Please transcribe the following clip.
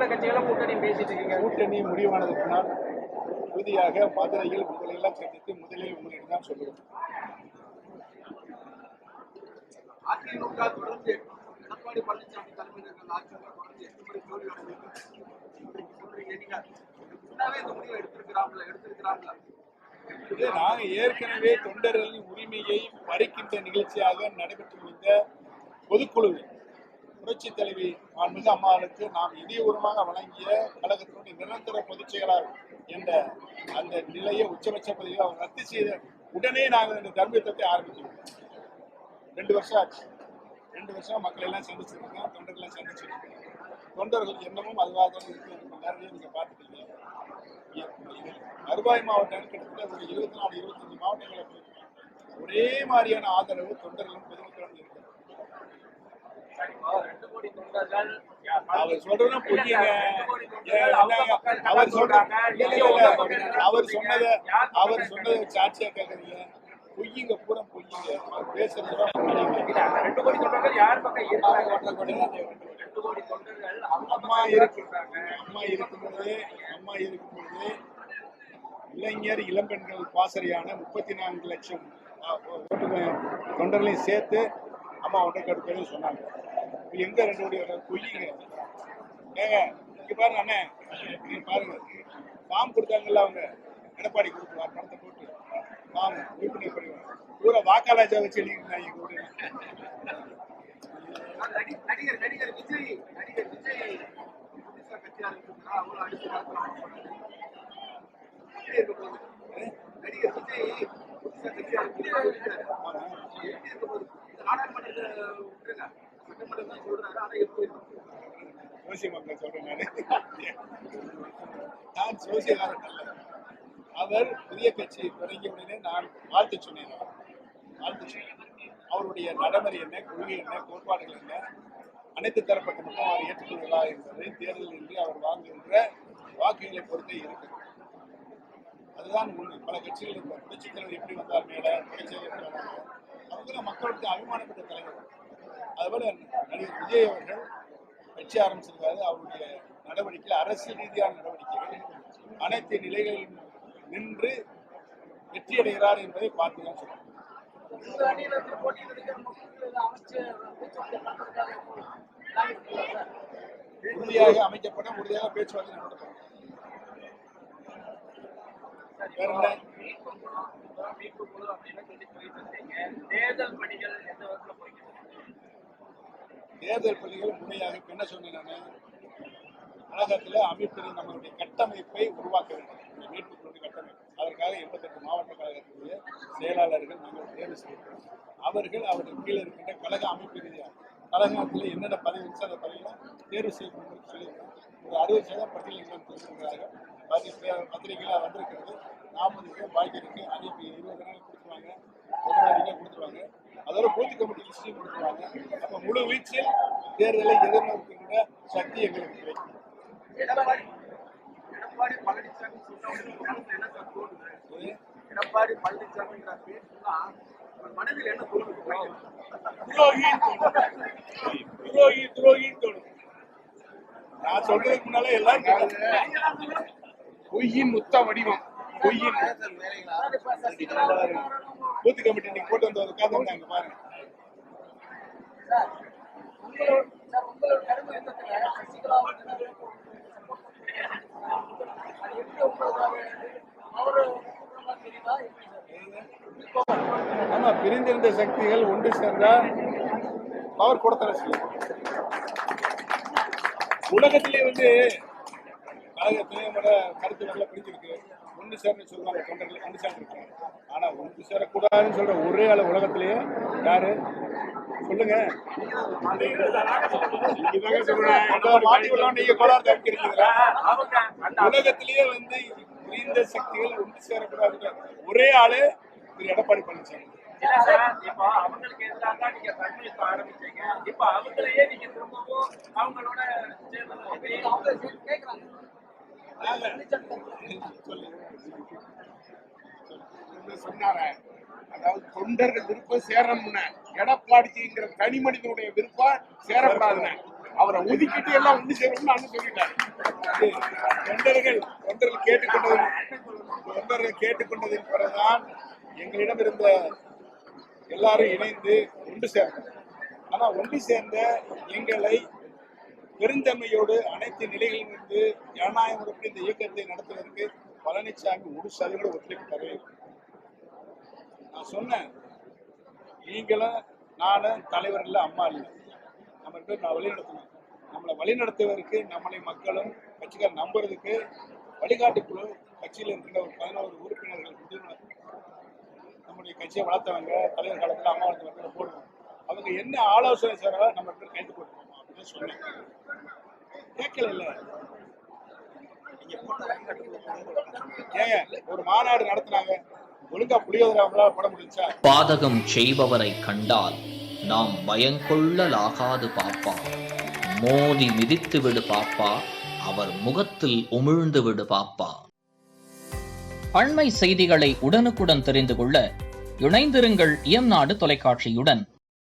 மற்ற கட்சிகளும் கூட்டணி பேசிட்டு இருக்கீங்க. கூட்டணி முடிவானது பின்னால் உறுதியாக மதுரையில் உங்களெல்லாம் சந்தித்து முதலில் உங்களிடம் தான் சொல்லுவோம். அதிமுக தொடர்ந்து எடப்பாடி பழனிசாமி தலைமையில் ஆட்சியில் தொடர்ந்து 8 முறை தோல்வி அடைந்திருக்கு. இந்த முடிவை எடுத்திருக்கிறாங்களா? நாங்க ஏற்கனவே தொண்டர்களின் உரிமையை பறிக்கின்ற நிகழ்ச்சியாக நடைபெற்று முடிந்த பொதுக்குழுவில் புரட்சி தலைவி மாண்புமிகு அம்மாவுக்கு நாம் இதயபூர்வமாக வழங்கிய கழகத்தினுடைய நிரந்தர பொதுச் செயலாளர் என்ற அந்த நிலையை உச்சபட்ச பதவியை அவர் ரத்து செய்த உடனே நாங்கள் இந்த தர்மயுத்தத்தை ஆரம்பித்தோம். 2 வருஷம் ஆச்சு. 2 வருஷம் மக்கள் எல்லாம் சந்திச்சிருக்கோம், தொண்டர்கள் சந்திச்சிருக்கோம். தொண்டர்கள் என்னமும் அதுவாக இருக்கு. நிறைய நீங்க பார்த்துட்டீங்க. வருவாய் மாவட்டம் கிட்டத்தட்ட ஒரு 24-25 மாவட்டங்களை ஒரே மாதிரியான ஆதரவு தொண்டர்களும் பொதுமக்களும் இருக்கு. அவர் சொல்றதும் புரியுங்க. அவர் சொன்னதை சாட்சியா கேட்கறீங்க. பொய்யுங்க, பூரா பொய்யுங்க. அவர் பேசுறது அம்மா இருக்கும்போது இளைஞர் இளம்பெண்கள் பாசறையான 34 லட்சம் தொண்டர்களையும் சேர்த்து அம்மா ஒன்றைக்கடுத்து சொன்னாங்க. எங்க 2 கோடி பொய்யுங்க. ஏங்க இங்க பாருங்க அண்ணே, நீங்க பாருங்க, ஃபார்ம் கொடுத்தாங்கல்ல அவங்க, எடப்பாடி கொடுத்துருவார் பணத்தை போட்டு ஃபார்ம் உறுப்பினர் பண்ணுவாங்க. பூரா வாக்காளர் வச்சு எழுதிருந்தாங்க எங்க ஊரு. நடிகர் விஜய் கட்சியா இருக்குன்னா அவங்க அடிச்சு நடிகர் விஜய் கட்சியா இருக்கு. நாடாளுமன்றத்தை விட்டுருங்க, சட்டமன்றம் தான் சொல்றாரு. அதை எப்படி சோசிய மக்கள் சொல்றேன் நான் சோசியக்காரன் அல்ல. அவர் புதிய கட்சி தொடங்கிய உடனே நான் வாழ்த்து சொன்னேன். அவருடைய நடைமுறை என்ன, கொள்கை என்ன, கோட்பாடுகள் என்ன, அனைத்து தரப்பட்ட மட்டும் அவர் ஏற்றுக்கொள்வதா என்பதை தேர்தலில் இன்றி அவர் வாங்குகின்ற வாக்குகளை பொறுத்தே இருக்கு. அதுதான் உண்மை. பல கட்சிகள் இருக்க புரட்சித் தலைவர் எப்படி வந்தார் மேல, புரட்சித் எப்படி வந்தாங்க, அவங்க மக்களுக்கு அபிமானப்பட்ட தலைவர். அதுபோல நடிகர் விஜய் அவர்கள் கட்சி ஆரம்பிச்சிருக்காரு. அவருடைய நடவடிக்கைகள் அரசியல் ரீதியான நடவடிக்கைகள் அனைத்து நிலைகளிலும் நின்று வெற்றியடைகிறார் என்பதை பார்த்துதான் சொல்றேன். உறுதியாக அமைக்கப்படும், உறுதியாக பேச்சுவார்த்தை நடத்தப்படும். தேர்தல் பணிகள் முறையாக என்ன சொன்னேன், கழகத்தில் அமைப்பினை நம்மளுடைய கட்டமைப்பை உருவாக்க வேண்டும். மீட்பு குழு கட்டமைப்பு, அதற்காக 88 மாவட்ட கழகத்தினுடைய செயலாளர்கள் நாங்கள் தேர்வு செய்கிறோம். அவர்கள் கீழே இருக்கின்ற கழக அமைப்பு ரீதியாக கழகத்தில் என்னென்ன பதவி இருந்துச்சு அந்த பதவியெல்லாம் தேர்வு செய்யணும்னு சொல்லியிருக்கோம். ஒரு 60% பட்டியலில் தெரிஞ்சிருக்கிறார்கள். பத்திரிகைகள் வந்திருக்கிறது. 40 பேர் பாக்கி இருக்கு. அது இப்போ 20 நாள் கொடுத்துருவாங்க, 1 கொடுத்துருவாங்க. அதோட பூத் கமிட்டி லிஸ்டையும் கொடுத்துருவாங்க. அப்போ முழு வீச்சில் தேர்தலை எதிர்நோக்குகின்ற சக்தி எங்களுக்கு கிடைக்கும். எடப்பாடி பழனிசாமி எடப்பாடி பழனிசாமி மனதில் என்ன துரோகி தோணும். நான் சொல்றதுக்கு முன்னால எல்லாரும் பொய்யின் முத்த வடிவம், பொய்யின் பூத் கமிட்டி இன்னைக்கு போட்டு வந்து உட்காந்து அங்க பாருங்க. ஆமா, பிரிந்திருந்த சக்திகள் ஒன்று சேர்ந்தா பவர் கொடுத்தர செய்யும். உலகத்திலே கழகத்திலே கருத்து நல்லா பிரிஞ்சிருக்கு. ஒன்று சேர்ந்து சொல்லுவாங்க, தொண்டர்கள் ஒன்று சேர்ந்துருக்காங்க. ஆனா ஒன்று சேரக்கூடாதுன்னு சொல்ற ஒரே ஆளு உலகத்திலேயே யாரு சொல்லுங்க? நீங்க கோளாறு தவிர்க்கிறீங்களா? உலகத்திலேயே பிரிந்த சக்திகள் ஒன்று சேரக்கூடாது ஒரே ஆளு திரு எடப்பாடி பழனிசாமி. இப்போ அவங்களுக்கு எதிராக நீங்க கட்சி ஆரம்பிச்சீங்க, இப்ப அவங்களையே நீங்க திரும்பவும் அவங்களோட சொன்னார. அதாவது தொண்டர்கள் விருப்பம் சேரணும்னு, எடப்பாடிங்கிற தனி மனிதனுடைய விருப்பம் சேரக்கூடாதுன்னு. அவரை ஒதுக்கிட்டு எல்லாம் ஒண்ணு சேரும்னு அண்ணன் சொல்லிட்டாரு. தொண்டர்கள் கேட்டுக்கொண்டதின் பிறகுதான் எங்களிடம் இருந்த எல்லாரும் இணைந்து ஒன்று சேர்ந்தோம். ஆனா ஒன்று சேர்ந்த எங்களை பெருந்தன்மையோடு அனைத்து நிலைகளிலும் இருந்து ஜனநாயக முறைப்படி இந்த இயக்கத்தை நடத்துவதற்கு பழனிசாமி ஒரு சதவீத ஒத்துழைப்பு தரவே. நான் சொன்னேன், நீங்களும் நானும் தலைவர் இல்லை, அம்மா இல்லை, நம்ம பேர் நான் வழி நடத்தணும். நம்மளை வழி நடத்துவதற்கு நம்மளை மக்களும் கட்சிக்கார நம்புறதுக்கு வழிகாட்டு குழு கட்சியில் இருக்கின்ற ஒரு 11 உறுப்பினர்கள் நம்முடைய கட்சியை வளர்த்தவங்க தலைவர் காலத்தில் அம்மா வளர்த்தவங்க போடுவோம். அவங்க என்ன ஆலோசனை செய்யறதா நம்ம பேர் கைது போட்டுருவோம் அப்படின்னு சொன்னேன். கேட்கல இல்ல. ஏங்க ஒரு மாநாடு நடத்தினாங்க, ஒழுங்கா புளியோதரை அவங்களால போட முடிஞ்சா? பாதகம் செய்பவரை கண்டால் நாம் பயங்கொள்ளலாகாது பாப்பா, மோதி மிதித்து விடு பாப்பா, அவர் முகத்தில் உமிழ்ந்து விடு பாப்பா. அண்மை செய்திகளை உடனுக்குடன் தெரிந்து கொள்ள இணைந்திருங்கள் இயம்நாடு தொலைக்காட்சியுடன்.